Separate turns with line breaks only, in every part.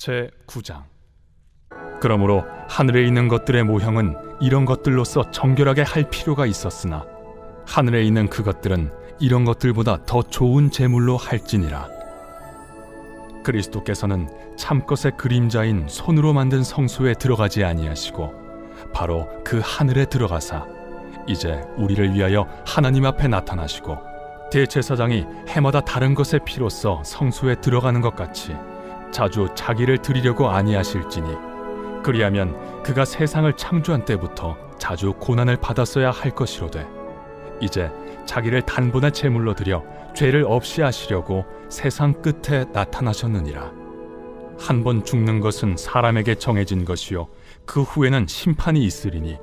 제9장. 그러므로 하늘에 있는 것들의 모형은 이런 것들로서 정결하게 할 필요가 있었으나 하늘에 있는 그것들은 이런 것들보다 더 좋은 제물로 할지니라. 그리스도께서는 참것의 그림자인 손으로 만든 성소에 들어가지 아니하시고 바로 그 하늘에 들어가사 이제 우리를 위하여 하나님 앞에 나타나시고 대제사장이 해마다 다른 것의 피로써 성소에 들어가는 것 같이 자주 자기를 드리려고 아니하실지니 그리하면 그가 세상을 창조한 때부터 자주 고난을 받았어야 할 것이로되 이제 자기를 단번에 제물로 드려 죄를 없이 하시려고 세상 끝에 나타나셨느니라. 한 번 죽는 것은 사람에게 정해진 것이요 그 후에는 심판이 있으리니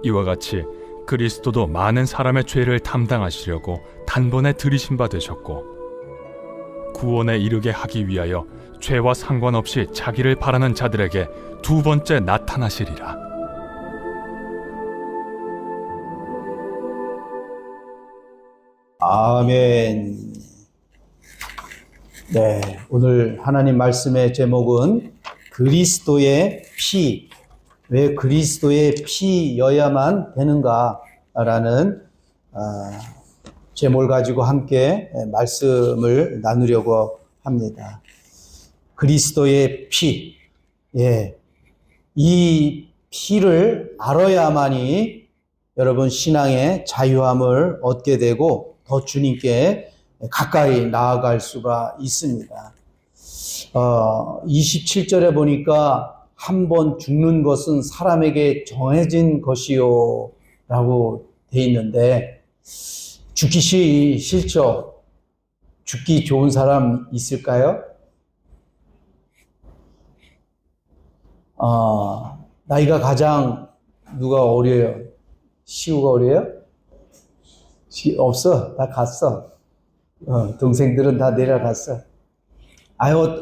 이와 같이 그리스도도 많은 사람의 죄를 담당하시려고 단번에 들이신 바 되셨고 구원에 이르게 하기 위하여 죄와 상관없이 자기를 바라는 자들에게 두 번째 나타나시리라.
아멘. 네, 오늘 하나님 말씀의 제목은 그리스도의 피, 왜 그리스도의 피여야만 되는가라는 제목을 가지고 함께 말씀을 나누려고 합니다. 그리스도의 피, 이 피를 알아야만이 여러분 신앙의 자유함을 얻게 되고 더 주님께 가까이 나아갈 수가 있습니다. 27절에 보니까 한 번 죽는 것은 사람에게 정해진 것이요 라고 돼 있는데 죽기 싫죠? 죽기 좋은 사람 있을까요? 나이가 가장 누가 어려요? 시우가 어려요? 없어. 다 갔어. 동생들은 다 내려갔어.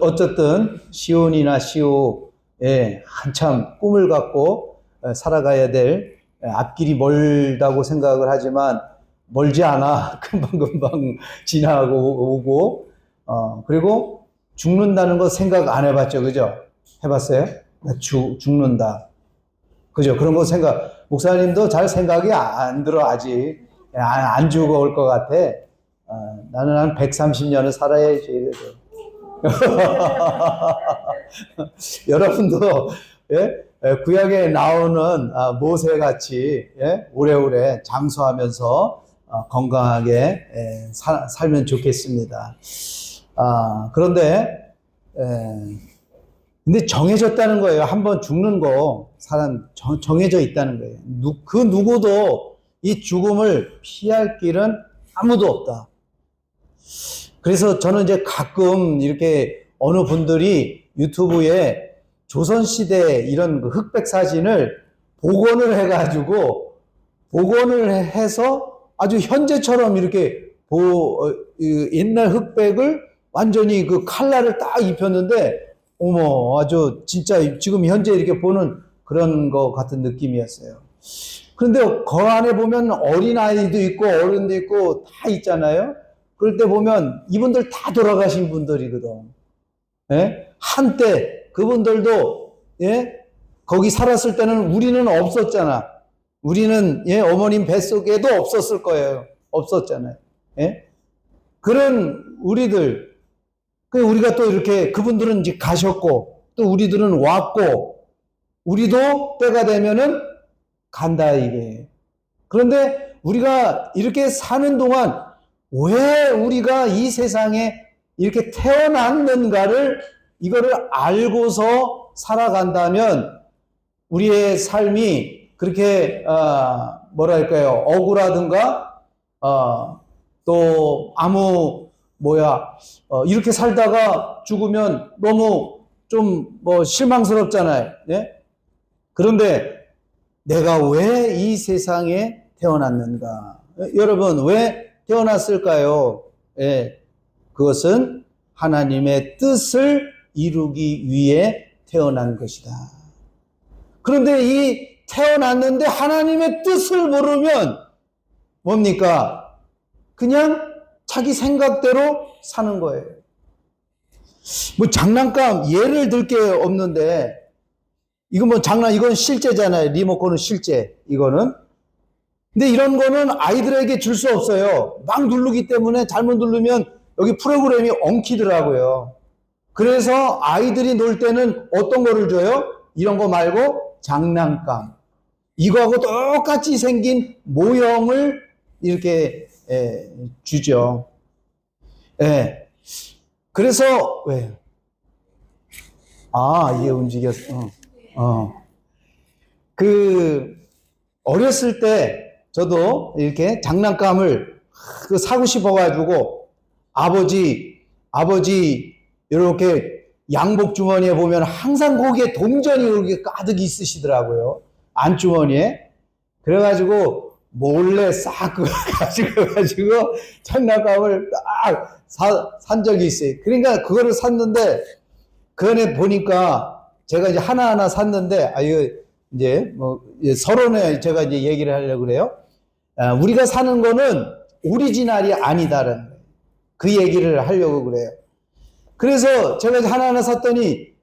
어쨌든 시온이나 시오에 한참 꿈을 갖고 살아가야 될 앞길이 멀다고 생각을 하지만 멀지 않아. 금방금방 지나고 오고 그리고 죽는다는 거 생각 안 해봤죠, 그죠? 해봤어요? 죽는다, 그죠? 그런 거 목사님도 잘 생각이 안 들어. 아직 안 죽어올 것 같아. 나는 한 130년을 살아야지. 여러분도 구약에 나오는 모세같이 오래오래 장수하면서 건강하게 살면 좋겠습니다. 그런데 근데 정해졌다는 거예요. 한번 죽는 거 사람 정해져 있다는 거예요. 그 누구도 이 죽음을 피할 길은 아무도 없다. 그래서 저는 이제 가끔 이렇게 어느 분들이 유튜브에 조선시대 이런 흑백 사진을 복원을 해서 아주 현재처럼 이렇게 옛날 흑백을 완전히 그 칼라를 딱 입혔는데 어머, 아주 진짜 지금 현재 이렇게 보는 그런 거 같은 느낌이었어요. 그런데 그 안에 보면 어린아이도 있고 어른도 있고 다 있잖아요. 그럴 때 보면 이분들 다 돌아가신 분들이거든. 한때 그분들도 거기 살았을 때는 우리는 없었잖아. 우리는 어머님 뱃속에도 없었을 거예요. 없었잖아요. 그런 우리들, 우리가 또 이렇게 그분들은 이제 가셨고 또 우리들은 왔고 우리도 때가 되면은 간다 이게. 그런데 우리가 이렇게 사는 동안 왜 우리가 이 세상에 이렇게 태어났는가를 이거를 알고서 살아간다면 우리의 삶이 그렇게 뭐랄까요, 억울하든가 또 이렇게 살다가 죽으면 너무 좀 실망스럽잖아요. 그런데 내가 왜 이 세상에 태어났는가? 여러분, 왜 태어났을까요? 그것은 하나님의 뜻을 이루기 위해 태어난 것이다. 그런데 이 태어났는데 하나님의 뜻을 모르면 뭡니까? 그냥 자기 생각대로 사는 거예요. 뭐 장난감 예를 들 게 없는데 이건 뭐 이건 실제잖아요. 리모컨은 실제 이거는. 근데 이런 거는 아이들에게 줄 수 없어요. 막 누르기 때문에 잘못 누르면 여기 프로그램이 엉키더라고요. 그래서 아이들이 놀 때는 어떤 거를 줘요? 이런 거 말고 장난감. 이거하고 똑같이 생긴 모형을 이렇게 주죠. 예. 그래서 왜? 이게 움직였어. 어렸을 때 저도 이렇게 장난감을 사고 싶어가지고 아버지 이렇게 양복 주머니에 보면 항상 거기에 동전이 이렇게 가득 있으시더라고요. 안주머니에. 그래가지고 몰래 싹 그걸 가지고 장난감을 딱 산 적이 있어요. 그러니까 그거를 샀는데 그 안에 보니까 제가 이제 하나하나 샀는데 이거 이제 뭐 서론에 제가 이제 얘기를 하려고 그래요. 우리가 사는 거는 오리지널이 아니다라는 거예요. 그 얘기를 하려고 그래요. 그래서 제가 하나하나 샀더니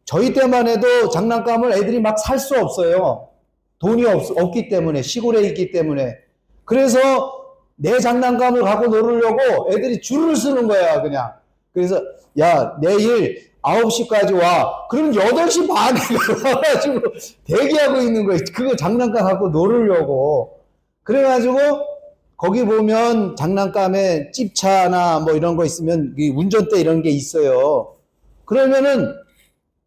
저희 때만 해도 장난감을 애들이 막 살 수 없어요. 돈이 없기 때문에, 시골에 있기 때문에. 그래서 내 장난감을 갖고 놀으려고 애들이 줄을 서는 거야, 그냥. 그래서 야, 내일 9시까지 와. 그럼 8시 반에 가가지고 대기하고 있는 거예요. 그거 장난감 갖고 놀으려고. 그래가지고 거기 보면 장난감에 찝차나 뭐 이런 거 있으면 운전대 이런 게 있어요. 그러면은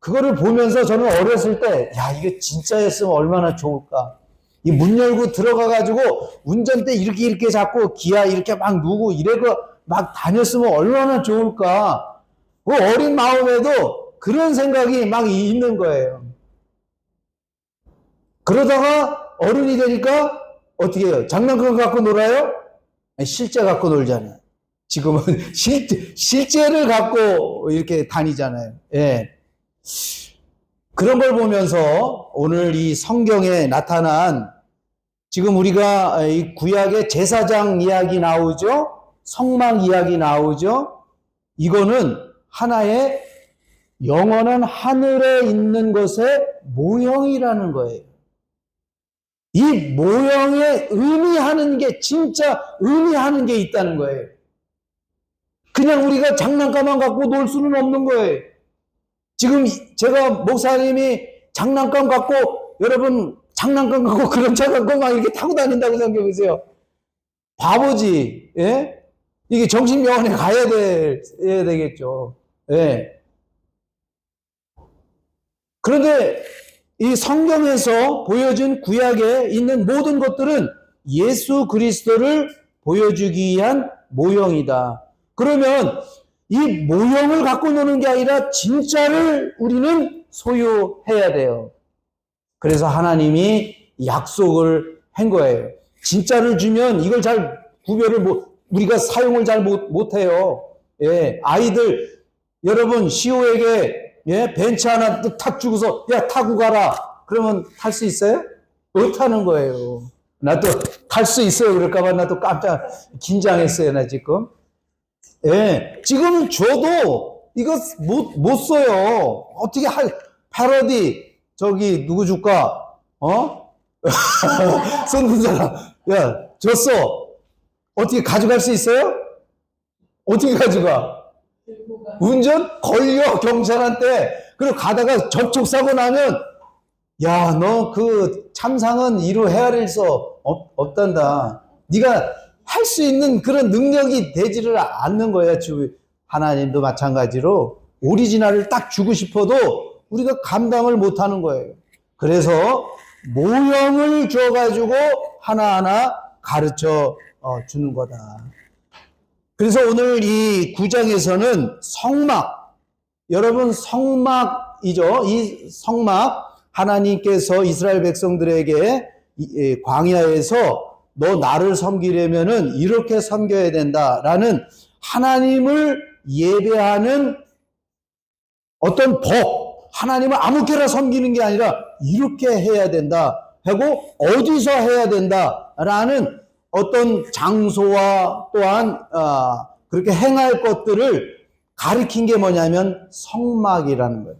그거를 보면서 저는 어렸을 때, 야, 이게 진짜였으면 얼마나 좋을까. 이 문 열고 들어가가지고 운전대 이렇게 잡고 기아 이렇게 막 누고 이래고 막 다녔으면 얼마나 좋을까. 그 어린 마음에도 그런 생각이 막 있는 거예요. 그러다가 어른이 되니까 어떻게 해요? 장난감 갖고 놀아요? 아니, 실제 갖고 놀잖아요. 지금은 실제를 갖고 이렇게 다니잖아요. 예. 그런 걸 보면서 오늘 이 성경에 나타난 지금 우리가 이 구약의 제사장 이야기 나오죠? 성막 이야기 나오죠? 이거는 하나의 영원한 하늘에 있는 것의 모형이라는 거예요. 이 모형에 의미하는 게 진짜 의미하는 게 있다는 거예요. 그냥 우리가 장난감만 갖고 놀 수는 없는 거예요. 지금 제가 목사님이 장난감 갖고 여러분 장난감 갖고 그런 차 갖고 막 이렇게 타고 다닌다고 생각해 보세요. 바보지. 예? 이게 정신병원에 가야 되겠죠. 예. 그런데 이 성경에서 보여준 구약에 있는 모든 것들은 예수 그리스도를 보여주기 위한 모형이다. 그러면 이 모형을 갖고 노는 게 아니라 진짜를 우리는 소유해야 돼요. 그래서 하나님이 약속을 한 거예요. 진짜를 주면 이걸 잘 구별을 우리가 사용을 잘 못해요. 예, 아이들, 여러분, 시호에게 벤츠 하나 탁 주고서, 야, 타고 가라. 그러면 탈 수 있어요? 못 타는 거예요. 나도 탈 수 있어요. 그럴까봐 나도 깜짝 긴장했어요. 나 지금. 예, 지금 줘도 이거 못 써요. 어떻게 패러디, 누구 줄까? 손든 사람. 야, 줬어. 어떻게 가져갈 수 있어요? 어떻게 가져가? 운전 걸려, 경찰한테. 그리고 가다가 접촉사고 나면, 야, 너 그 참상은 이루 헤아릴 수 없단다. 네가 할 수 있는 그런 능력이 되지를 않는 거야. 하나님도 마찬가지로 오리지널을 딱 주고 싶어도 우리가 감당을 못 하는 거예요. 그래서 모형을 줘가지고 하나하나 가르쳐 주는 거다. 그래서 오늘 이 9장에서는 성막, 여러분 성막이죠. 이 성막, 하나님께서 이스라엘 백성들에게 광야에서 너 나를 섬기려면은 이렇게 섬겨야 된다라는 하나님을 예배하는 어떤 법, 하나님을 아무렇게나 섬기는 게 아니라 이렇게 해야 된다 하고 어디서 해야 된다라는 어떤 장소와 또한 그렇게 행할 것들을 가리킨 게 뭐냐면 성막이라는 거예요.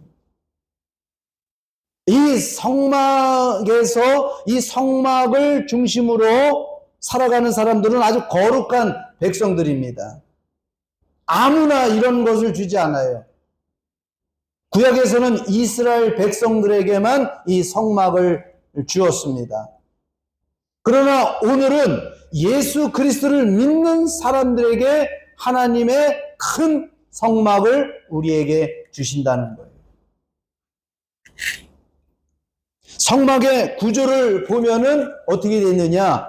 이 성막에서 이 성막을 중심으로 살아가는 사람들은 아주 거룩한 백성들입니다. 아무나 이런 것을 주지 않아요. 구약에서는 이스라엘 백성들에게만 이 성막을 주었습니다. 그러나 오늘은 예수 그리스도를 믿는 사람들에게 하나님의 큰 성막을 우리에게 주신다는 거예요. 성막의 구조를 보면은 어떻게 되어 있느냐?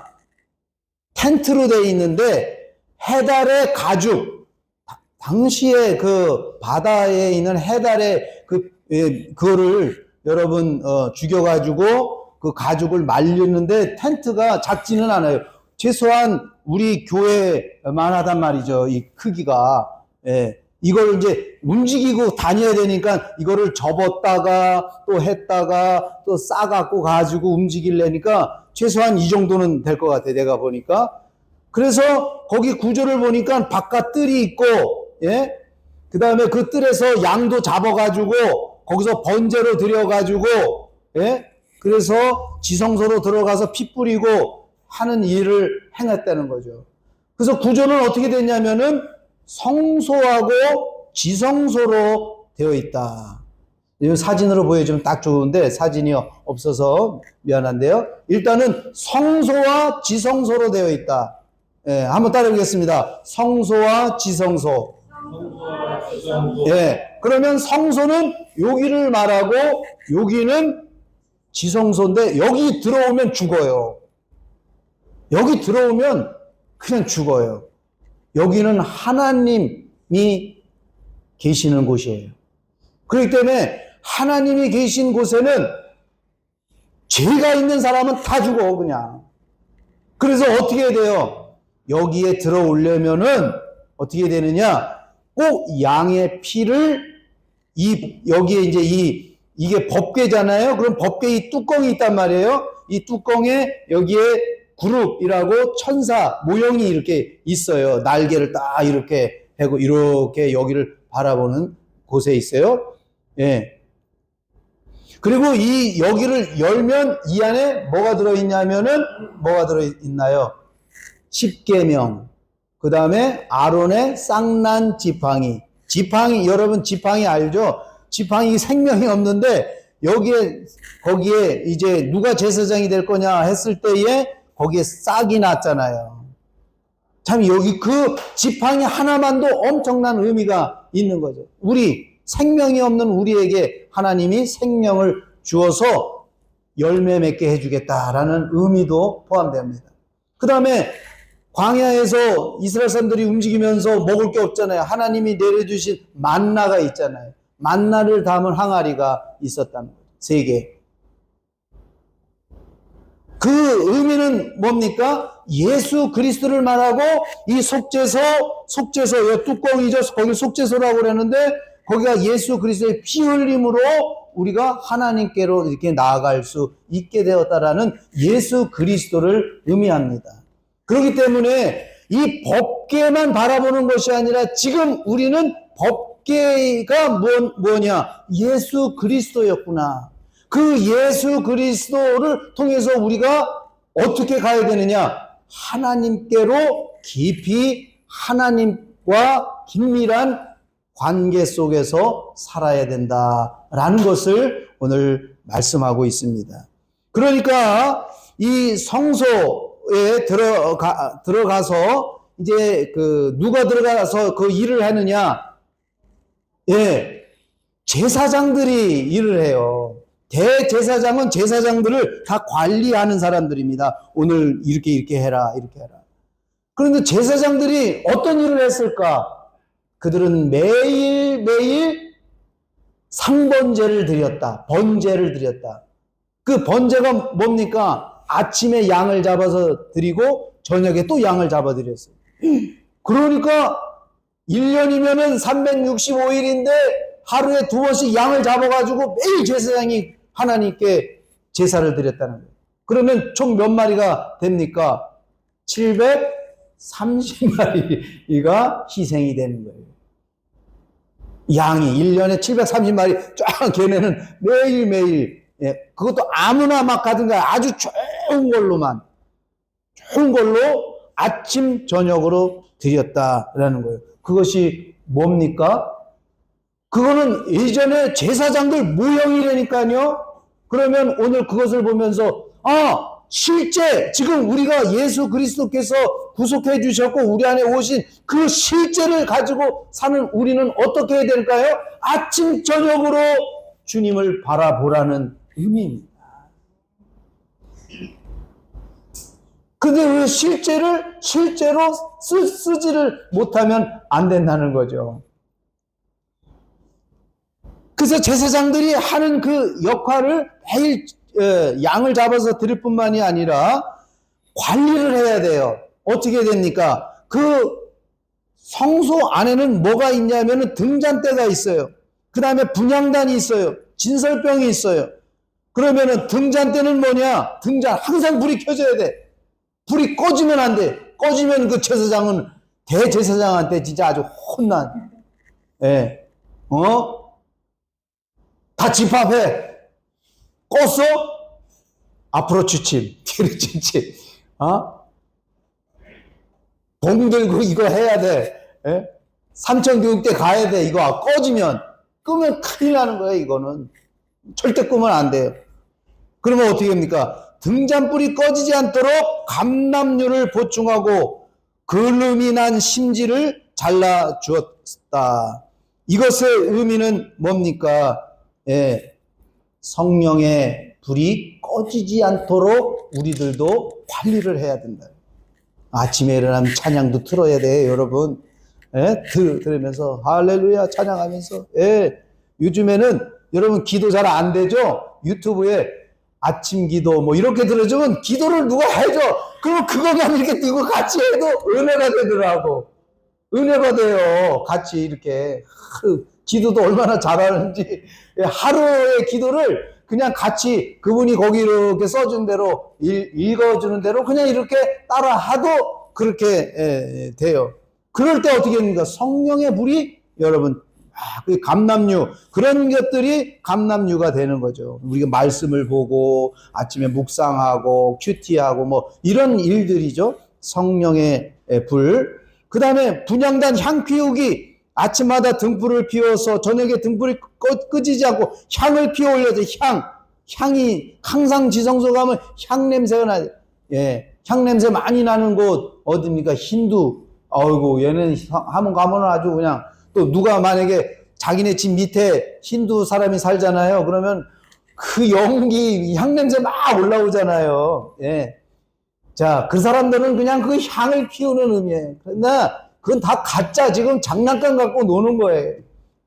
텐트로 되어 있는데 해달의 가죽, 당시에 그 바다에 있는 해달의 그거를 여러분 죽여가지고 그 가죽을 말리는데 텐트가 작지는 않아요. 최소한 우리 교회만 하단 말이죠. 이 크기가. 예. 이걸 이제 움직이고 다녀야 되니까 이거를 접었다가 또 했다가 또 싸갖고 가지고 움직이려니까 최소한 이 정도는 될 것 같아, 내가 보니까. 그래서 거기 구조를 보니까 바깥 뜰이 있고, 예? 그 다음에 그 뜰에서 양도 잡아가지고 거기서 번제로 들여가지고, 예? 그래서 지성소로 들어가서 피 뿌리고 하는 일을 행했다는 거죠. 그래서 구조는 어떻게 됐냐면은 성소하고 지성소로 되어 있다. 이 사진으로 보여주면 딱 좋은데 사진이 없어서 미안한데요. 일단은 성소와 지성소로 되어 있다. 예, 한번 따라해보겠습니다. 성소와 지성소. 예, 그러면 성소는 여기를 말하고 여기는 지성소인데 여기 들어오면 죽어요. 여기 들어오면 그냥 죽어요. 여기는 하나님이 계시는 곳이에요. 그렇기 때문에 하나님이 계신 곳에는 죄가 있는 사람은 다 죽어, 그냥. 그래서 어떻게 해야 돼요? 여기에 들어오려면은 어떻게 되느냐? 꼭 양의 피를 여기에 이제 이게 법궤잖아요. 그럼 법궤 이 뚜껑이 있단 말이에요. 이 뚜껑에 여기에 그룹이라고 천사 모형이 이렇게 있어요. 날개를 딱 이렇게 하고 이렇게 여기를 바라보는 곳에 있어요. 예. 그리고 이 여기를 열면 이 안에 뭐가 들어있냐면은 뭐가 들어있나요? 십계명. 그 다음에 아론의 쌍난 지팡이. 여러분 지팡이 알죠? 지팡이 생명이 없는데 거기에 이제 누가 제사장이 될 거냐 했을 때에 거기에 싹이 났잖아요. 참 여기 그 지팡이 하나만도 엄청난 의미가 있는 거죠. 생명이 없는 우리에게 하나님이 생명을 주어서 열매 맺게 해주겠다라는 의미도 포함됩니다. 그 다음에 광야에서 이스라엘 사람들이 움직이면서 먹을 게 없잖아요. 하나님이 내려주신 만나가 있잖아요. 만나를 담은 항아리가 있었다는 거죠. 3개. 그 의미는 뭡니까? 예수 그리스도를 말하고 이 속죄소, 이 뚜껑이죠. 거기 속죄소라고 그러는데 거기가 예수 그리스도의 피 흘림으로 우리가 하나님께로 이렇게 나아갈 수 있게 되었다라는 예수 그리스도를 의미합니다. 그렇기 때문에 이 법궤만 바라보는 것이 아니라 지금 우리는 법궤가 뭐냐? 예수 그리스도였구나. 그 예수 그리스도를 통해서 우리가 어떻게 가야 되느냐? 하나님께로 깊이 하나님과 긴밀한 관계 속에서 살아야 된다라는 것을 오늘 말씀하고 있습니다. 그러니까 이 성소에 들어가서 이제 누가 들어가서 그 일을 하느냐? 예, 제사장들이 일을 해요. 대제사장은 제사장들을 다 관리하는 사람들입니다. 오늘 이렇게 해라, 이렇게 해라. 그런데 제사장들이 어떤 일을 했을까? 그들은 매일매일 상번제를 드렸다. 번제를 드렸다. 그 번제가 뭡니까? 아침에 양을 잡아서 드리고 저녁에 또 양을 잡아 드렸어요. 그러니까 1년이면은 365일인데 하루에 2번씩 양을 잡아가지고 매일 제사장이 하나님께 제사를 드렸다는 거예요. 그러면 총 몇 마리가 됩니까? 730마리가 희생이 되는 거예요. 양이 1년에 730마리 쫙 걔네는 매일매일, 예, 그것도 아무나 막 가든가 아주 좋은 걸로만, 좋은 걸로 아침 저녁으로 드렸다라는 거예요. 그것이 뭡니까? 그거는 예전에 제사장들 모형이라니까요. 그러면 오늘 그것을 보면서 실제 지금 우리가 예수 그리스도께서 구속해 주셨고 우리 안에 오신 그 실제를 가지고 사는 우리는 어떻게 해야 될까요? 아침 저녁으로 주님을 바라보라는 의미입니다. 근데 왜 실제로 쓰지를 못하면 안 된다는 거죠. 그래서 제사장들이 하는 그 역할을 매일 양을 잡아서 드릴 뿐만이 아니라 관리를 해야 돼요. 어떻게 됩니까? 그 성소 안에는 뭐가 있냐면 등잔대가 있어요. 그 다음에 분향단이 있어요. 진설병이 있어요. 그러면은 등잔대는 뭐냐? 항상 불이 켜져야 돼. 불이 꺼지면 안 돼. 꺼지면 그 제사장은 대제사장한테 진짜 아주 혼난. 예. 다 집합해. 껐어? 앞으로 추침, 뒤로 추침. 봉 들고 이거 해야 돼. 예? 삼천교육대 가야 돼. 이거 끄면 큰일 나는 거예요. 이거는 절대 끄면 안 돼요. 그러면 어떻게 됩니까? 등잔불이 꺼지지 않도록 감람류를 보충하고 걸음이 난 심지를 잘라 주었다. 이것의 의미는 뭡니까? 예, 성령의 불이 꺼지지 않도록 우리들도 관리를 해야 된다. 아침에 일어나면 찬양도 틀어야 돼요, 여러분. 예, 들으면서 할렐루야 찬양하면서. 예, 요즘에는 여러분 기도 잘 안 되죠? 유튜브에 아침 기도 뭐 이렇게 들어주면 기도를 누가 해줘. 그럼 그것만 이렇게 들고 같이 해도 은혜가 되더라고. 은혜가 돼요. 같이 이렇게. 기도도 얼마나 잘하는지. 하루의 기도를 그냥 같이 그분이 거기 이렇게 써준 대로 읽어주는 대로 그냥 이렇게 따라 하도 그렇게 돼요. 그럴 때 어떻게 됩니까? 성령의 불이 여러분 그 감람류 그런 것들이 감람류가 되는 거죠. 우리가 말씀을 보고 아침에 묵상하고 큐티하고 뭐 이런 일들이죠. 성령의 불. 그 다음에 분향단 향 피우기. 아침마다 등불을 피워서 저녁에 등불이 끄지지 않고 향을 피워 올려서 향이 항상 지성소 가면 향 냄새가 나요. 예, 향 냄새 많이 나는 곳 어디입니까? 힌두. 아이고 얘는 한번 가면 아주 그냥 또 누가 만약에 자기네 집 밑에 힌두 사람이 살잖아요. 그러면 그 연기 향 냄새 막 올라오잖아요. 예. 자, 그 사람들은 그냥 그 향을 피우는 의미예요. 그러나 그건 다 가짜 지금 장난감 갖고 노는 거예요.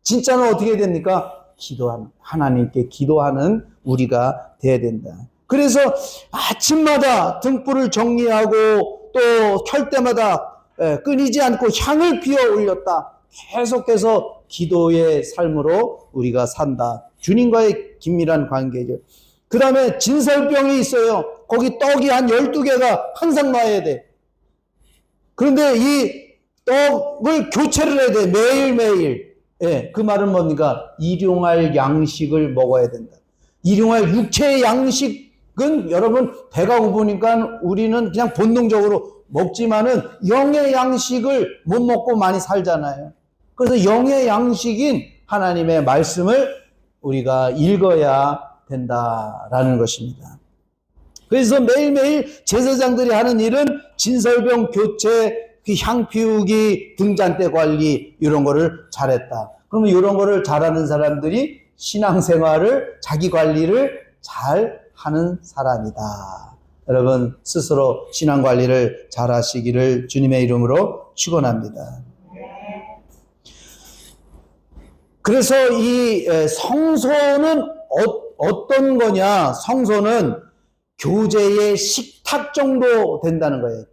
진짜는 어떻게 됩니까? 하나님께 기도하는 우리가 돼야 된다. 그래서 아침마다 등불을 정리하고 또 켤 때마다 끊이지 않고 향을 피워 올렸다. 계속해서 기도의 삶으로 우리가 산다. 주님과의 긴밀한 관계죠. 그 다음에 진설병이 있어요. 거기 떡이 한 12개가 항상 놔야 돼. 그런데 이 떡을 교체를 해야 돼. 매일매일. 예, 그 말은 뭡니까? 일용할 양식을 먹어야 된다. 일용할 육체의 양식은 여러분 배가 고프니까 우리는 그냥 본능적으로 먹지만은 영의 양식을 못 먹고 많이 살잖아요. 그래서 영의 양식인 하나님의 말씀을 우리가 읽어야 된다라는 것입니다. 그래서 매일매일 제사장들이 하는 일은 진설병 교체, 향 피우기, 등잔대 관리 이런 거를 잘했다. 그러면 이런 거를 잘하는 사람들이 신앙생활을 자기 관리를 잘 하는 사람이다. 여러분 스스로 신앙 관리를 잘 하시기를 주님의 이름으로 축원합니다. 그래서 이 성소는 어떤 거냐? 성소는 교제의 식탁 정도 된다는 거예요.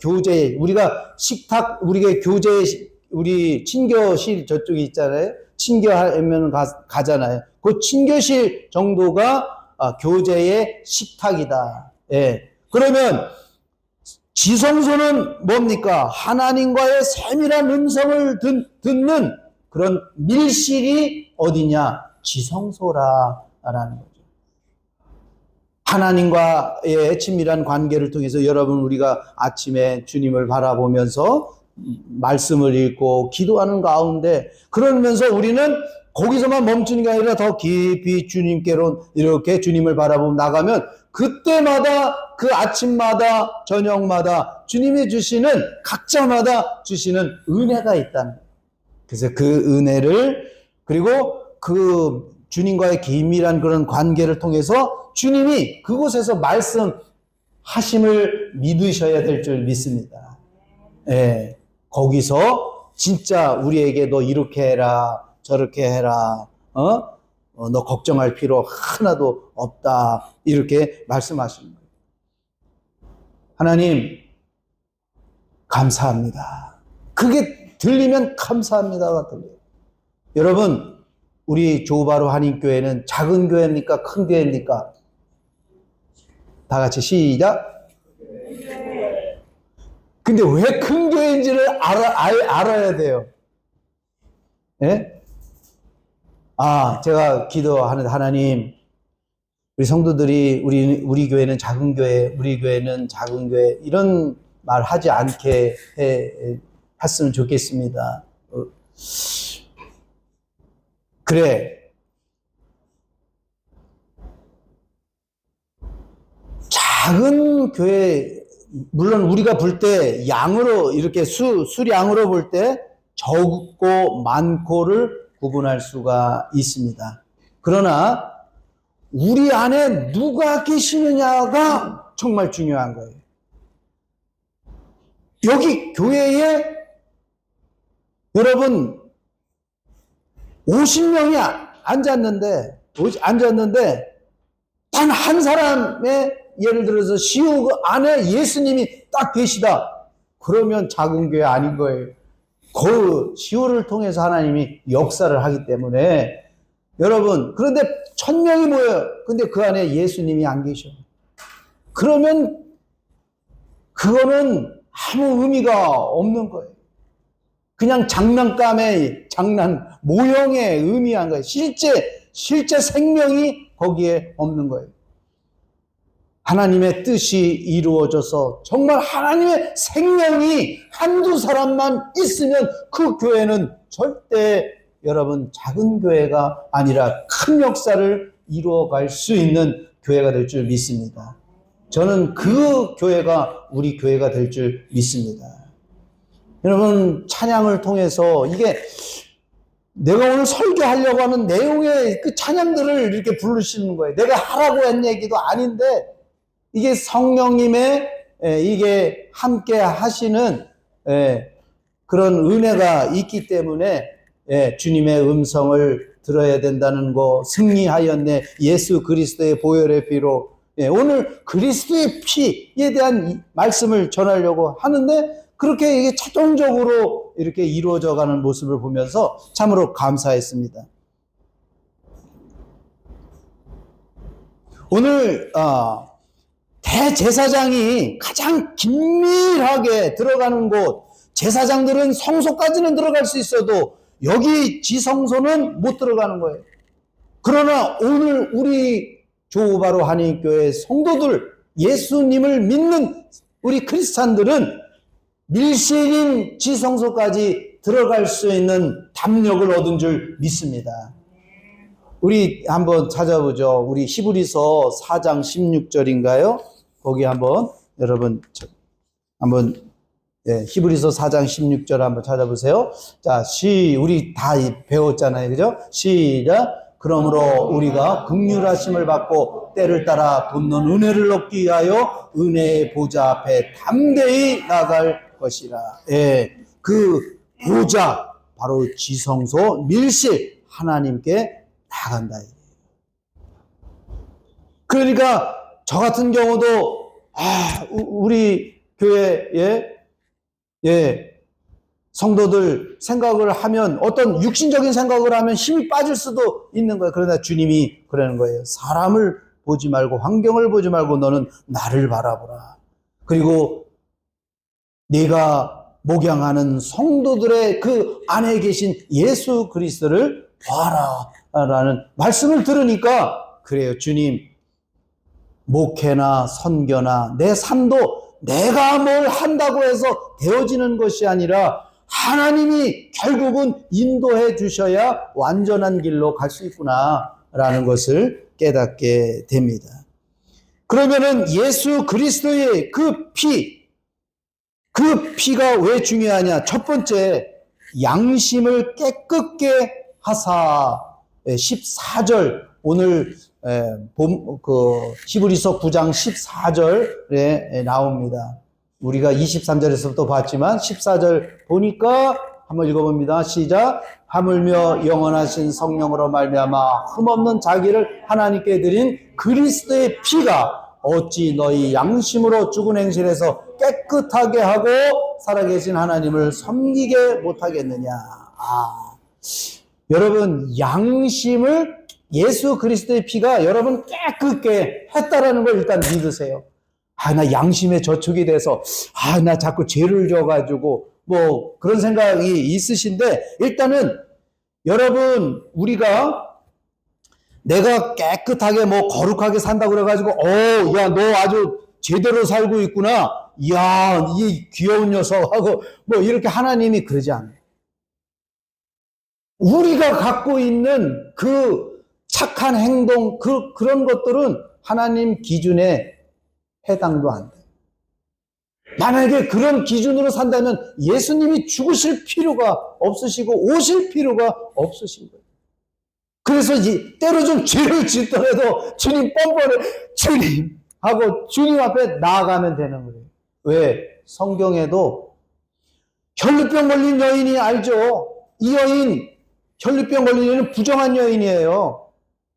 우리가 식탁, 우리 친교실 저쪽에 있잖아요. 친교하면 가잖아요. 그 친교실 정도가 교제의 식탁이다. 예. 그러면 지성소는 뭡니까? 하나님과의 세밀한 음성을 듣는 그런 밀실이 어디냐? 지성소라라는 거죠. 하나님과의 친밀한 관계를 통해서 여러분, 우리가 아침에 주님을 바라보면서 말씀을 읽고 기도하는 가운데, 그러면서 우리는 거기서만 멈추는 게 아니라 더 깊이 주님께로 이렇게 주님을 바라보고 나가면, 그때마다, 그 아침마다 저녁마다 주님이 주시는, 각자마다 주시는 은혜가 있다는 거예요. 그래서 그 은혜를, 그리고 그 주님과의 긴밀한 그런 관계를 통해서 주님이 그곳에서 말씀하심을 믿으셔야 될 줄 믿습니다. 예, 거기서 진짜 우리에게 너 이렇게 해라, 저렇게 해라, 너 걱정할 필요 하나도 없다, 이렇게 말씀하시는 거예요. 하나님, 감사합니다. 그게 들리면 감사합니다가 들려요. 여러분, 우리 조바로 한인교회는 작은 교회입니까? 큰 교회입니까? 다 같이 시작. 근데 왜 큰 교회인지를 알아야 돼요. 예? 제가 기도하는, 하나님, 우리 성도들이 우리 교회는 작은 교회, 우리 교회는 작은 교회, 이런 말 하지 않게 했으면 좋겠습니다. 그래. 작은 교회, 물론 우리가 볼 때 양으로, 이렇게 수량으로 볼 때 적고 많고를 구분할 수가 있습니다. 그러나 우리 안에 누가 계시느냐가 정말 중요한 거예요. 여기 교회에 여러분 50명이 앉았는데 단 한 사람의, 예를 들어서 시우 안에 예수님이 딱 계시다. 그러면 작은 교회 아닌 거예요. 그 시우를 통해서 하나님이 역사를 하기 때문에, 여러분, 그런데 1000명이 모여요. 근데 그 안에 예수님이 안 계셔. 그러면 그거는 아무 의미가 없는 거예요. 그냥 장난감의 모형에 의미한 거예요. 실제 생명이 거기에 없는 거예요. 하나님의 뜻이 이루어져서 정말 하나님의 생명이 한두 사람만 있으면 그 교회는 절대, 여러분, 작은 교회가 아니라 큰 역사를 이루어갈 수 있는 교회가 될 줄 믿습니다. 저는 그 교회가 우리 교회가 될 줄 믿습니다. 여러분, 찬양을 통해서, 이게 내가 오늘 설교하려고 하는 내용의 그 찬양들을 이렇게 부르시는 거예요. 내가 하라고 한 얘기도 아닌데, 이게 성령님의, 이게 함께 하시는 그런 은혜가 있기 때문에 주님의 음성을 들어야 된다는 거, 승리하였네, 예수 그리스도의 보혈의 피로. 오늘 그리스도의 피에 대한 말씀을 전하려고 하는데, 그렇게 이게 최종적으로 이렇게 이루어져 가는 모습을 보면서 참으로 감사했습니다. 오늘 대제사장이 가장 긴밀하게 들어가는 곳, 제사장들은 성소까지는 들어갈 수 있어도 여기 지성소는 못 들어가는 거예요. 그러나 오늘 우리 조바로 한인교회 성도들, 예수님을 믿는 우리 크리스찬들은 밀실인 지성소까지 들어갈 수 있는 담력을 얻은 줄 믿습니다. 우리 한번 찾아보죠. 우리 히브리서 4장 16절인가요? 거기 한번 여러분 히브리서 4장 16절 한번 찾아보세요. 자, 우리 다 배웠잖아요. 그죠? 시작. 그러므로 우리가 긍휼하심을 받고 때를 따라 돕는 은혜를 얻기 위하여 은혜의 보좌 앞에 담대히 나갈 것이라. 그 보좌, 바로 지성소, 밀실, 하나님께 나간다. 그러니까 저 같은 경우도 우리 교회에 성도들 생각을 하면, 어떤 육신적인 생각을 하면 힘이 빠질 수도 있는 거예요. 그러나 주님이 그러는 거예요. 사람을 보지 말고, 환경을 보지 말고 너는 나를 바라보라. 그리고 네가 목양하는 성도들의 그 안에 계신 예수 그리스도를 봐라라는 말씀을 들으니까 그래요. 주님, 목회나 선교나 내 삶도 내가 뭘 한다고 해서 되어지는 것이 아니라 하나님이 결국은 인도해 주셔야 완전한 길로 갈 수 있구나라는 것을 깨닫게 됩니다. 그러면은 예수 그리스도의 그 피가 왜 중요하냐? 첫 번째, 양심을 깨끗게 하사. 14절, 오늘 히브리서 9장 14절에 나옵니다. 우리가 23절에서부터 봤지만 14절 보니까 한번 읽어봅니다. 시작. 하물며 영원하신 성령으로 말미암아 흠없는 자기를 하나님께 드린 그리스도의 피가 어찌 너희 양심으로 죽은 행실에서 깨끗하게 하고 살아계신 하나님을 섬기게 못하겠느냐. 여러분, 양심을 예수 그리스도의 피가 여러분 깨끗게 했다라는 걸 일단 믿으세요. 나 양심에 저촉이 돼서 나 자꾸 죄를 져가지고 뭐 그런 생각이 있으신데, 일단은 여러분, 내가 깨끗하게 뭐 거룩하게 산다고 그래가지고 야, 너 아주 제대로 살고 있구나, 이야, 이 귀여운 녀석하고 뭐 이렇게 하나님이 그러지 않아요. 우리가 갖고 있는 그 착한 행동, 그런 것들은 하나님 기준에 해당도 안 돼요. 만약에 그런 기준으로 산다면 예수님이 죽으실 필요가 없으시고 오실 필요가 없으신 거예요. 그래서 때로 좀 죄를 짓더라도 주님 뻔뻔해, 주님 하고 주님 앞에 나아가면 되는 거예요. 왜? 성경에도 혈루병 걸린 여인이 알죠? 이 여인, 혈루병 걸린 여인은 부정한 여인이에요.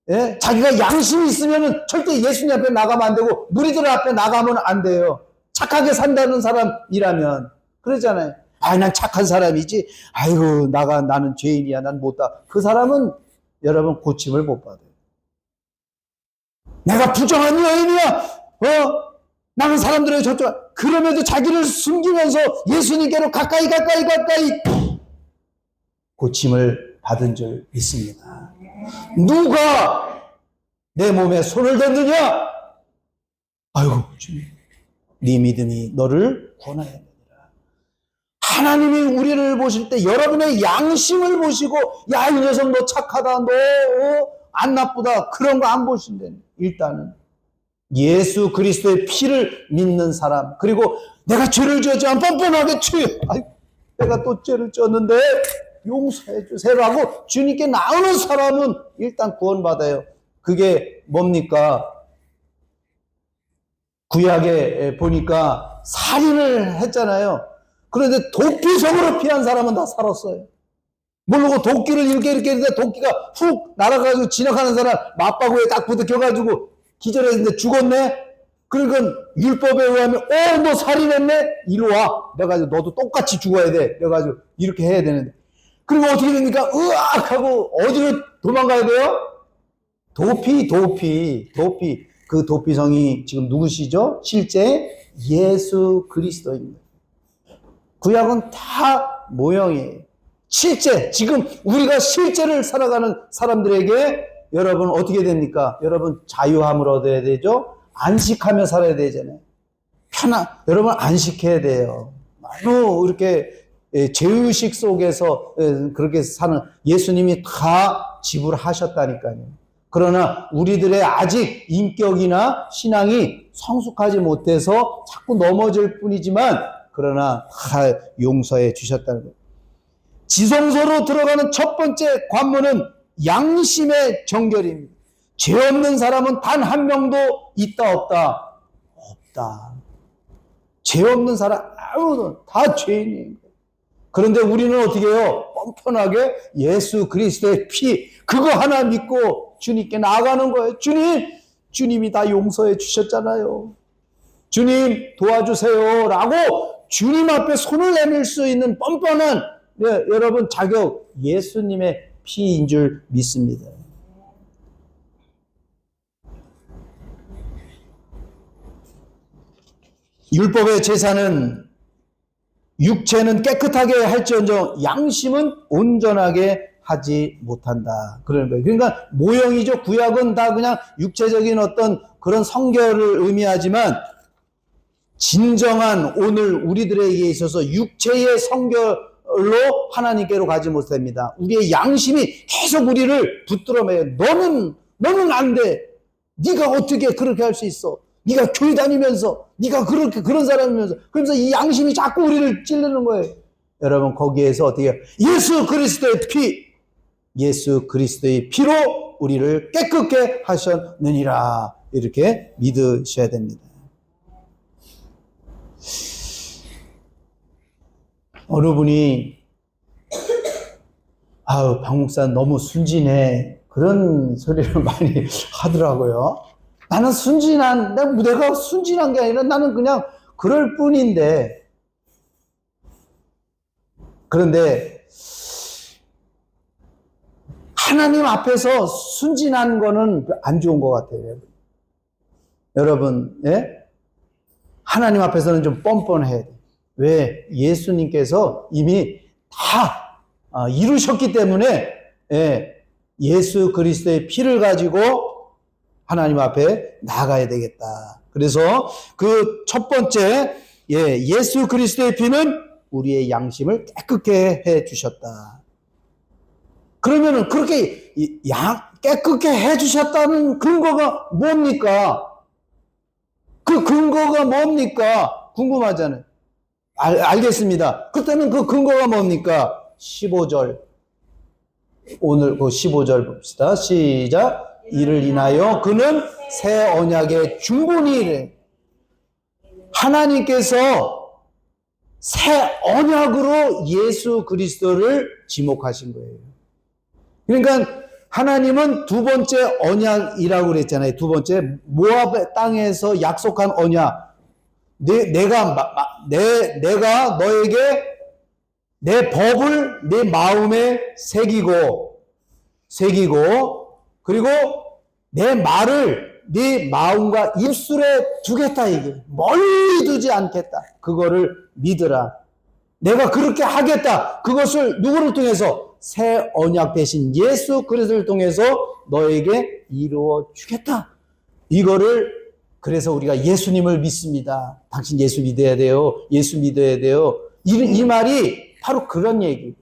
예? 자기가 양심이 있으면 절대 예수님 앞에 나가면 안 되고 무리들 앞에 나가면 안 돼요. 착하게 산다는 사람이라면. 그러잖아요. 난 착한 사람이지. 아이고, 나는 죄인이야. 난 못다. 그 사람은 여러분 고침을 못 받아요. 내가 부정한 여인이야. 나는 사람들의 저쪽. 그럼에도 자기를 숨기면서 예수님께로 가까이 고침을 받은 줄 믿습니다. 누가 내 몸에 손을 댔느냐? 아이고, 주님, 네 믿음이 너를 구원하였느니라. 하나님이 우리를 보실 때 여러분의 양심을 보시고, 야, 이 녀석 너 착하다, 너 안 나쁘다, 그런 거 안 보신대. 일단은 예수 그리스도의 피를 믿는 사람, 그리고 내가 죄를 지었지만 뻔뻔하게 내가 또 죄를 지었는데 용서해 주세요라고 주님께 나오는 사람은 일단 구원받아요. 그게 뭡니까? 구약에 보니까 살인을 했잖아요. 그런데 도끼성으로 피한 사람은 다 살았어요. 모르고 도끼를 이렇게 했는데 도끼가 훅 날아가지고 지나가는 사람 맞바구에 딱 부딪혀가지고 기절했는데 죽었네? 그러니까 율법에 의하면 너 살인했네? 이리 와. 그래가지고 너도 똑같이 죽어야 돼. 그래가지고 이렇게 해야 되는데, 그리고 어떻게 됩니까? 으악 하고 어디로 도망가야 돼요? 도피. 그 도피성이 지금 누구시죠? 실제 예수 그리스도입니다. 구약은 다 모형이에요. 실제, 지금 우리가 실제를 살아가는 사람들에게 여러분 어떻게 됩니까? 여러분 자유함을 얻어야 되죠? 안식하며 살아야 되잖아요. 여러분 안식해야 돼요. 너무 이렇게 죄의식 속에서 그렇게 사는, 예수님이 다 지불하셨다니까요. 그러나 우리들의 아직 인격이나 신앙이 성숙하지 못해서 자꾸 넘어질 뿐이지만, 그러나 다 용서해 주셨다는 거예요. 지성소로 들어가는 첫 번째 관문은 양심의 정결입니다. 죄 없는 사람은 단 한 명도 있다 없다? 없다. 죄 없는 사람 아무도, 다 죄인이에요. 그런데 우리는 어떻게 해요? 뻔뻔하게 예수 그리스도의 피, 그거 하나 믿고 주님께 나아가는 거예요. 주님이 다 용서해 주셨잖아요. 주님 도와주세요 라고 주님 앞에 손을 내밀 수 있는 뻔뻔한 여러분 자격, 예수님의 피인 줄 믿습니다. 율법의 제사는 육체는 깨끗하게 할지언정 양심은 온전하게 하지 못한다. 그러는 거예요. 그러니까 모형이죠. 구약은 다 그냥 육체적인 어떤 그런 성결을 의미하지만 진정한 오늘 우리들에게 있어서 육체의 성결로 하나님께로 가지 못합니다. 우리의 양심이 계속 우리를 붙들어매요. 너는 안 돼. 네가 어떻게 그렇게 할 수 있어? 네가 교회 다니면서 네가 그런 사람이면서 그러면서 이 양심이 자꾸 우리를 찔르는 거예요. 여러분 거기에서 어떻게 해요? 예수 그리스도의 피로 우리를 깨끗게 하셨느니라 이렇게 믿으셔야 됩니다. 어느 분이 박 목사 너무 순진해 그런 소리를 많이 하더라고요. 나는 내가 순진한 게 아니라 나는 그냥 그럴 뿐인데. 그런데 하나님 앞에서 순진한 거는 안 좋은 것 같아요. 여러분, 예? 하나님 앞에서는 좀 뻔뻔해야 돼요. 왜? 예수님께서 이미 다 이루셨기 때문에, 예, 예수 그리스도의 피를 가지고 하나님 앞에 나가야 되겠다. 그래서 그 첫 번째, 예수 그리스도의 피는 우리의 양심을 깨끗게 해 주셨다. 그러면은 그렇게 깨끗게 해 주셨다는 근거가 뭡니까? 그 근거가 뭡니까? 궁금하잖아요. 알겠습니다. 그때는 그 근거가 뭡니까? 15절. 오늘 그 15절 봅시다. 시작. 이를 인하여 그는 새 언약의 중본이래. 하나님께서 새 언약으로 예수 그리스도를 지목하신 거예요. 그러니까 하나님은 두 번째 언약이라고 그랬잖아요. 두 번째 모압 땅에서 약속한 언약. 내가 너에게 내 법을 내 마음에 새기고 그리고 내 말을 네 마음과 입술에 두겠다 이게 멀리 두지 않겠다. 그거를 믿으라. 내가 그렇게 하겠다. 그것을 누구를 통해서? 새 언약 대신 예수 그리스도를 통해서 너에게 이루어 주겠다. 이거를 그래서 우리가 예수님을 믿습니다. 당신 예수 믿어야 돼요. 예수 믿어야 돼요. 이 말이 바로 그런 얘기.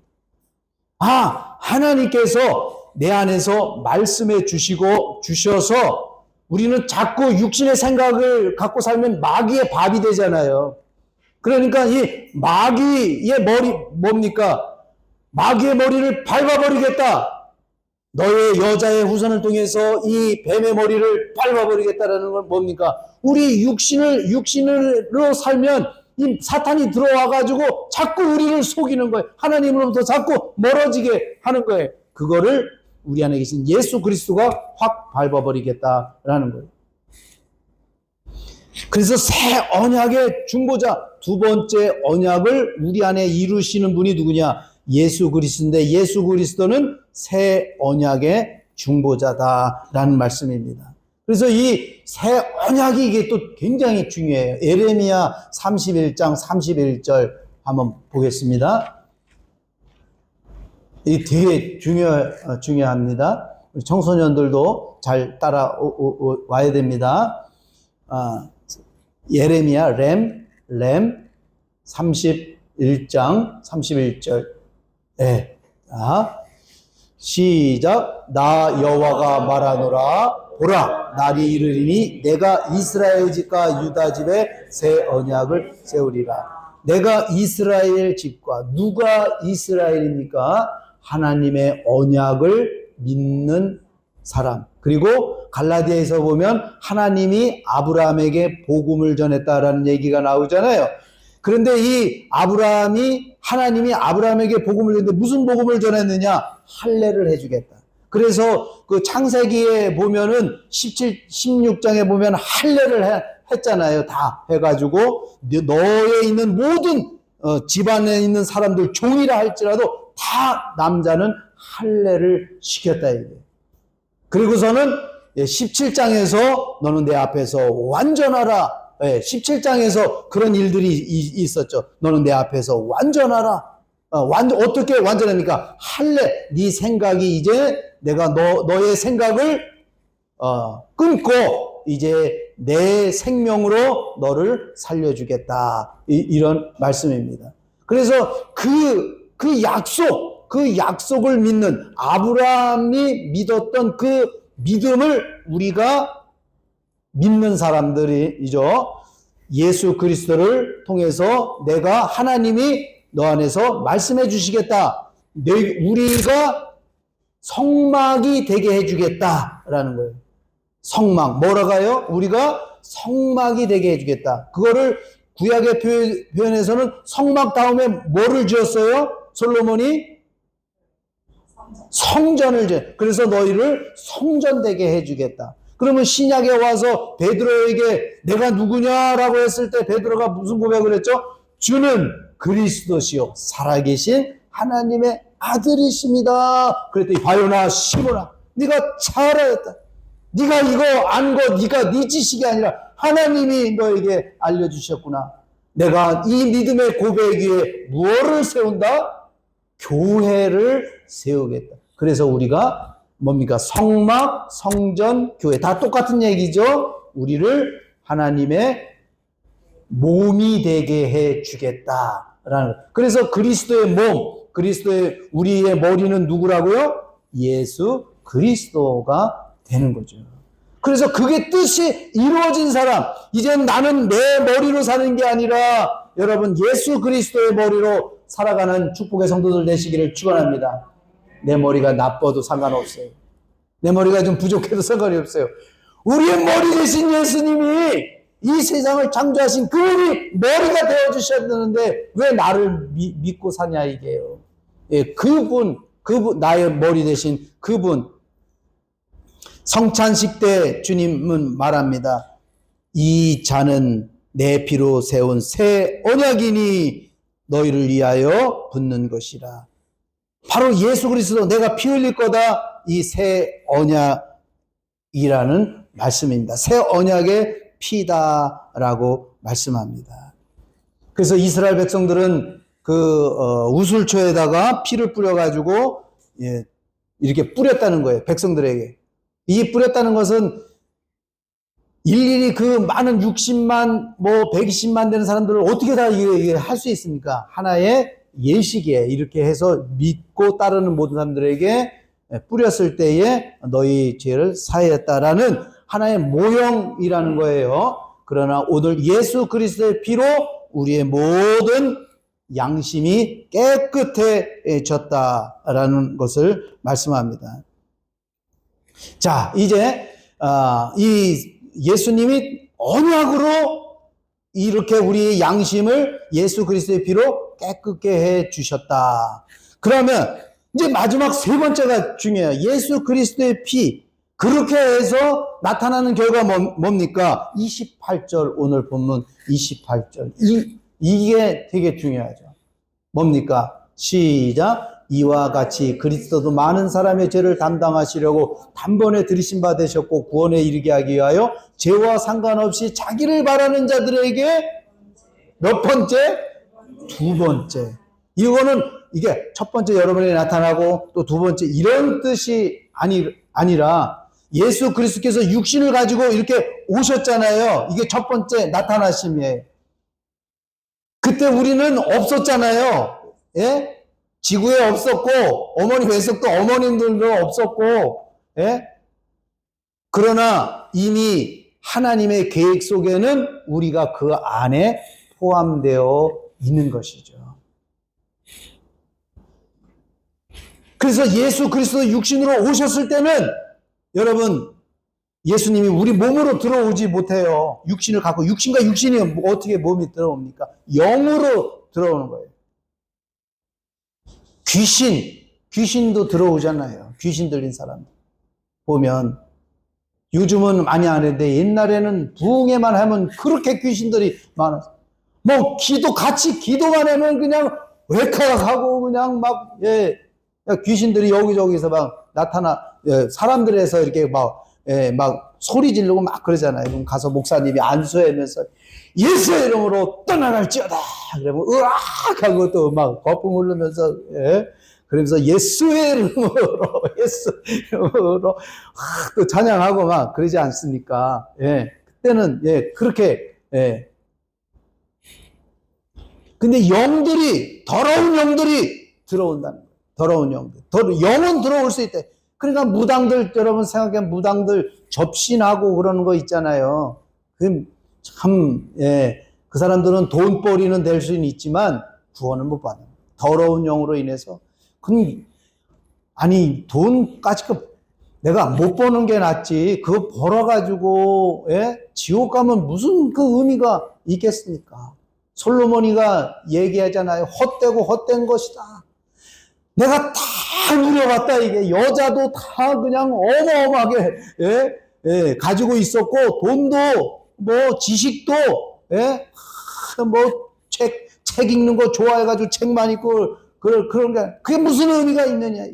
하나님께서 내 안에서 말씀해 주셔서 우리는 자꾸 육신의 생각을 갖고 살면 마귀의 밥이 되잖아요. 그러니까 이 마귀의 머리 뭡니까? 마귀의 머리를 밟아버리겠다. 너의 여자의 후손을 통해서 이 뱀의 머리를 밟아버리겠다라는 건 뭡니까? 우리 육신으로 살면 이 사탄이 들어와가지고 자꾸 우리를 속이는 거예요. 하나님으로부터 자꾸 멀어지게 하는 거예요. 그거를 우리 안에 계신 예수 그리스도가 확 밟아버리겠다라는 거예요. 그래서 새 언약의 중보자, 두 번째 언약을 우리 안에 이루시는 분이 누구냐? 예수 그리스도인데 예수 그리스도는 새 언약의 중보자다라는 말씀입니다. 그래서 이 새 언약이 이게 또 굉장히 중요해요. 예레미야 31장 31절 한번 보겠습니다. 이게 되게 중요합니다. 우리 청소년들도 잘 따라와야 됩니다. 예레미야 램 31장 31절. 시작. 나 여호와가 말하노라. 보라, 날이 이르리니 내가 이스라엘 집과 유다 집에 새 언약을 세우리라. 내가 이스라엘 집과, 누가 이스라엘입니까? 하나님의 언약을 믿는 사람. 그리고 갈라디아에서 보면 하나님이 아브라함에게 복음을 전했다라는 얘기가 나오잖아요. 그런데 이 하나님이 아브라함에게 복음을 전했는데 무슨 복음을 전했느냐? 할례를 해주겠다. 그래서 그 창세기에 보면은 16장에 보면 할례를 했잖아요. 다 해가지고 너에 있는 모든 집안에 있는 사람들 종이라 할지라도 다 남자는 할례를 시켰다 이거예요. 그리고서는 17장에서 너는 내 앞에서 완전하라. 17장에서 그런 일들이 있었죠. 너는 내 앞에서 완전하라. 어떻게 완전합니까? 할래. 네 생각이 이제 내가 너의 생각을 끊고 이제 내 생명으로 너를 살려주겠다. 이런 말씀입니다. 그래서 그 약속을 믿는 아브라함이 믿었던 그 믿음을 우리가 믿는 사람들이죠. 예수 그리스도를 통해서 내가 하나님이 너 안에서 말씀해 주시겠다. 우리가 성막이 되게 해주겠다라는 거예요. 성막. 뭐라고요? 우리가 성막이 되게 해주겠다. 그거를 구약의 표현에서는 성막 다음에 뭐를 지었어요? 솔로몬이? 성전을 그래서 너희를 성전되게 해주겠다. 그러면 신약에 와서 베드로에게 내가 누구냐라고 했을 때 베드로가 무슨 고백을 했죠? 주는 그리스도시요 살아계신 하나님의 아들이십니다. 그랬더니 바요나 시몬아 네가 잘 알았다. 네가 이거 안 거 네가 네 지식이 아니라 하나님이 너에게 알려주셨구나. 내가 이 믿음의 고백 위에 무엇을 세운다? 교회를 세우겠다. 그래서 우리가 뭡니까? 성막, 성전, 교회 다 똑같은 얘기죠. 우리를 하나님의 몸이 되게 해 주겠다라는. 그래서 그리스도의 몸, 우리의 머리는 누구라고요? 예수 그리스도가 되는 거죠. 그래서 그게 뜻이 이루어진 사람, 이젠 나는 내 머리로 사는 게 아니라 여러분 예수 그리스도의 머리로 살아가는 축복의 성도들 되시기를 축원합니다. 내 머리가 나빠도 상관없어요. 내 머리가 좀 부족해도 상관이 없어요. 우리의 머리 되신 예수님이 이 세상을 창조하신 그분이 머리가 되어주셨는데 왜 나를 믿고 사냐 이게요. 예, 그분 나의 머리 되신 그분. 성찬식 때 주님은 말합니다. 이 잔은 내 피로 세운 새 언약이니 너희를 위하여 붓는 것이라. 바로 예수 그리스도 내가 피 흘릴 거다. 이 새 언약이라는 말씀입니다. 새 언약의 피다라고 말씀합니다. 그래서 이스라엘 백성들은 우슬초에다가 피를 뿌려가지고 이렇게 뿌렸다는 거예요. 백성들에게. 이 뿌렸다는 것은 일일이 그 많은 60만, 120만 되는 사람들을 어떻게 다 이게 할 수 있습니까? 하나의 예식이에요. 이렇게 해서 믿고 따르는 모든 사람들에게 뿌렸을 때에 너희 죄를 사했다라는 하나의 모형이라는 거예요. 그러나 오늘 예수 그리스도의 피로 우리의 모든 양심이 깨끗해졌다라는 것을 말씀합니다. 자, 이제 이 예수님이 언약으로 이렇게 우리의 양심을 예수 그리스도의 피로 깨끗게 해 주셨다. 그러면 이제 마지막 세 번째가 중요해요. 예수 그리스도의 피. 그렇게 해서 나타나는 결과 뭡니까? 28절, 오늘 본문 28절. 이게 되게 중요하죠. 뭡니까? 시작. 이와 같이 그리스도도 많은 사람의 죄를 담당하시려고 단번에 들이신 바 되셨고 구원에 이르게 하기 위하여 죄와 상관없이 자기를 바라는 자들에게 몇 번째? 두 번째. 이게 첫 번째 여러분에게 나타나고 또 두 번째 이런 뜻이 아니라 예수 그리스도께서 육신을 가지고 이렇게 오셨잖아요. 이게 첫 번째 나타나심이에요. 그때 우리는 없었잖아요. 예? 지구에 없었고 어머니 뱃속도 어머님들도 없었고 그러나 이미 하나님의 계획 속에는 우리가 그 안에 포함되어 있는 것이죠. 그래서 예수 그리스도 육신으로 오셨을 때는 여러분 예수님이 우리 몸으로 들어오지 못해요. 육신을 갖고 육신과 육신이 어떻게 몸이 들어옵니까? 영으로 들어오는 거예요. 귀신도 들어오잖아요. 귀신 들린 사람 보면 요즘은 많이 안 했는데 옛날에는 부흥회만 하면 그렇게 귀신들이 많았어요. 같이 기도만 하면 그냥 웨카하고 그냥 귀신들이 여기저기서 막 나타나 사람들에서 이렇게 막 소리 지르고 막 그러잖아요. 그럼 가서 목사님이 안수하면서 예수의 이름으로 떠나갈지어다. 그러면 으악 하고 또 막 거품 흐르면서 예? 그러면서 예수의 이름으로 예수 이름으로 또 찬양하고 막 그러지 않습니까? 예. 그때는 예 그렇게 예. 근데 영들이 더러운 영들이 들어온다는 거예요. 더러운 영들. 영은 들어올 수 있대. 그러니까 무당들 여러분 생각해 무당들 접신하고 그러는 거 있잖아요. 그 참 예. 그 사람들은 돈벌이는 될 수는 있지만 구원을 못 받는 거예요. 더러운 영으로 인해서. 아니 돈까지 내가 못 버는 게 낫지 그거 벌어가지고 예? 지옥 가면 무슨 그 의미가 있겠습니까? 솔로몬이가 얘기하잖아요. 헛되고 헛된 것이다. 내가 다 누려봤다. 이게 여자도 다 그냥 어마어마하게 예? 예, 가지고 있었고 돈도 뭐 지식도 예? 뭐 책 읽는 거 좋아해가지고 책만 읽고 그런 게 그게 무슨 의미가 있느냐.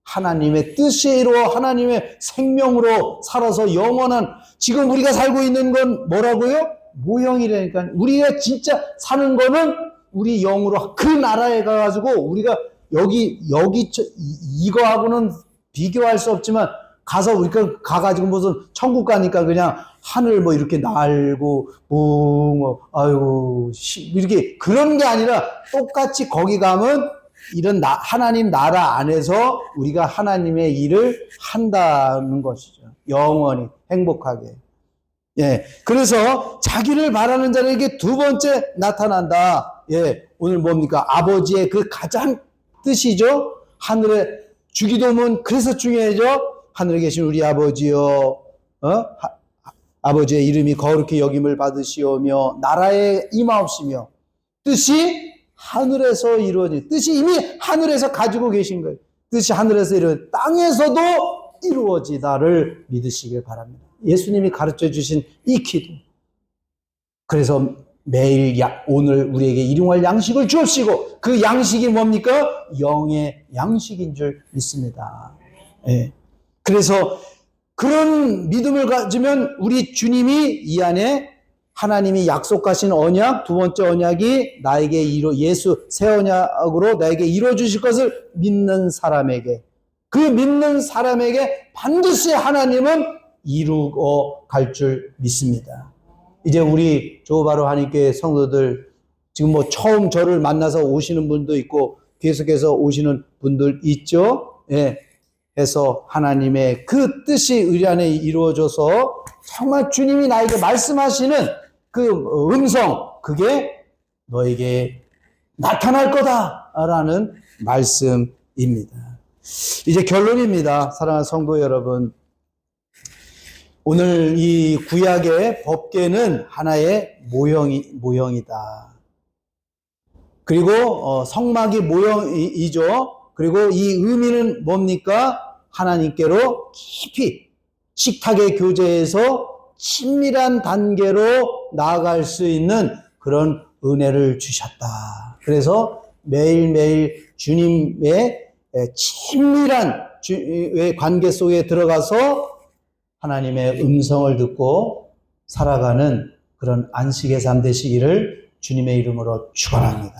하나님의 뜻으로 하나님의 생명으로 살아서 영원한 지금 우리가 살고 있는 건 뭐라고요? 모형이라니까. 우리가 진짜 사는 거는 우리 영으로 그 나라에 가가지고 우리가 여기 이거하고는 비교할 수 없지만 가서 우리가 가가지고 무슨 천국 가니까 그냥 하늘 뭐 이렇게 날고 뭐 아이고 이렇게 그런 게 아니라 똑같이 거기 가면 이런 하나님 나라 안에서 우리가 하나님의 일을 한다는 것이죠. 영원히 행복하게. 예. 그래서 자기를 바라는 자에게 두 번째 나타난다. 예. 오늘 뭡니까? 아버지의 그 가장 뜻이죠. 하늘에 주기도문 그래서 중요해죠. 하늘에 계신 우리 아버지여, 아버지의 이름이 거룩히 여김을 받으시오며 나라에 임하옵시며 뜻이 하늘에서 이루어진 뜻이 이미 하늘에서 가지고 계신 거예요. 뜻이 하늘에서 이루어진 땅에서도 이루어지다를 믿으시길 바랍니다. 예수님이 가르쳐 주신 이 기도. 그래서 매일 오늘 우리에게 일용할 양식을 주옵시고 그 양식이 뭡니까? 영의 양식인 줄 믿습니다. 예. 그래서 그런 믿음을 가지면 우리 주님이 이 안에 하나님이 약속하신 언약, 두 번째 언약이 나에게 예수 새 언약으로 나에게 이루어 주실 것을 믿는 사람에게 그 믿는 사람에게 반드시 하나님은 이루어 갈 줄 믿습니다. 이제 우리 조바로 하나님께 성도들 지금 뭐 처음 저를 만나서 오시는 분도 있고 계속해서 오시는 분들 있죠. 예. 해서 하나님의 그 뜻이 우리 안에 이루어져서 정말 주님이 나에게 말씀하시는 그 음성 그게 너에게 나타날 거다라는 말씀입니다. 이제 결론입니다. 사랑하는 성도 여러분. 오늘 이 구약의 법궤는 하나의 모형이다. 그리고 성막이 모형이죠. 그리고 이 의미는 뭡니까? 하나님께로 깊이 식탁의 교제에서 친밀한 단계로 나아갈 수 있는 그런 은혜를 주셨다. 그래서 매일매일 주님의 친밀한 관계 속에 들어가서 하나님의 음성을 듣고 살아가는 그런 안식의 삶 되시기를 주님의 이름으로 축원합니다.